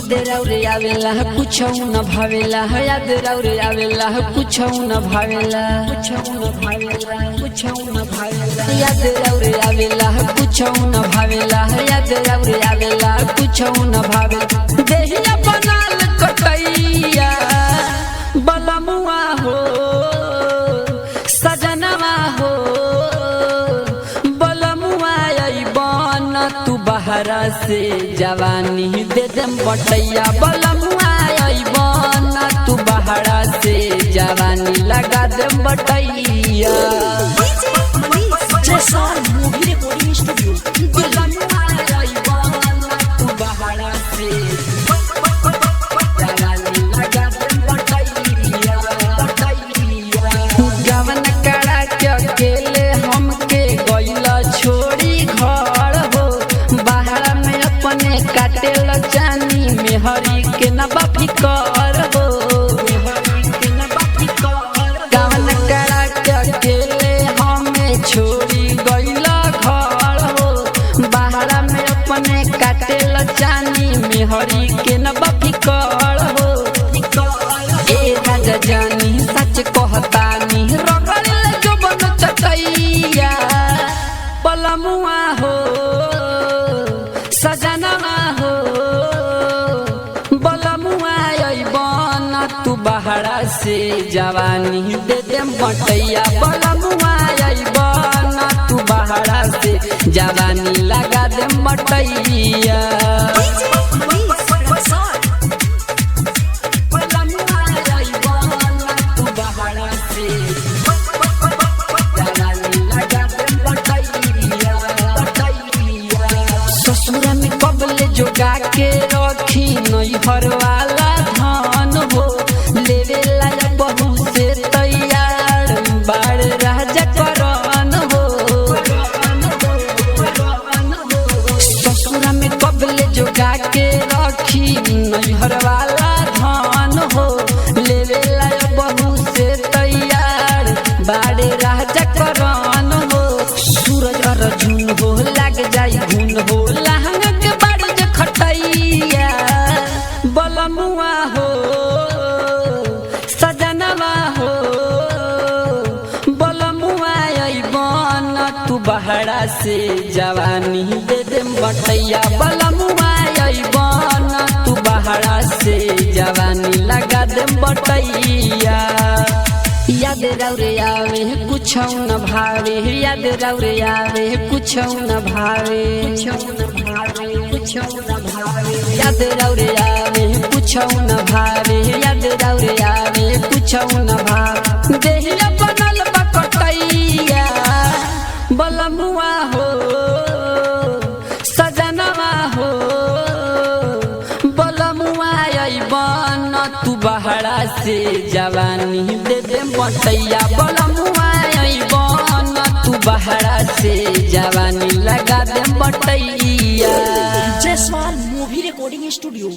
याद रौरे आवेला कुछ न भावेला, याद रौरे आवेला कुछ न भावेला, याद रौरे आवेला कुछ न भावेला, याद रौरे आवेला कुछ न भावेला। देहिया बनाल कटैया बलमुआ हो सजनवा हो, बलमुआ अइबन तू बहरा से जवानी दे देम बटैया, बलमुआ अइबन तू बहरा से जवानी लगा देम बटैया। अकेले हमके गइला छोड़ी घर हो, बाहर में अपने काटेल जानी मेहरी के न बाफिकर हो, गावन करा के अकेले हमें छोड़ी गइला घर हो, बाहर में अपने काटेल जानी मेहरी के न बाफिकर हो। ए राजा जानी सच कहतानी बलमुआ हो सजनवा हो, बलमुआ अइबन तू बहरा से जवानी दे देम बटैया, बलमुआ अइबन तू बहरा से जवानी लगा देम बटैया। जोगा के रखी नैहर वाला धान हो, लेवे लाया बहू से तैयार बार राजा करन हो, ससुरा में कबले जोगा के रखी नैहर वाला धान हो, लेवे लाया बहू से तैयार बार राजा करन हो। सूरज अर्जुन हो लग जाई घुन हो, लहंगा बलमुआ हो सजनवा हो, बलमुआ अइबन तू बहरा से जवानी दे देम बटैया, बलमुआ अइबन तू बहरा से जवानी लगा देम बटैया। याद रौरे आवे कुछ न भावे, याद रौरे आवे कुछ न भावे, याद रौरे आवे कुछ न भावे, याद रौरे आवे कुछ न भावे। देहिया बनल बकटैया बलमुआ हो सजनवा हो, बलमुआ अइबन तू बहरा से जवानी दे देम बटैया, बलमुआ अइबन तू बहरा से जवानी लगा देम बटैया। Jaiswal movie recording studio.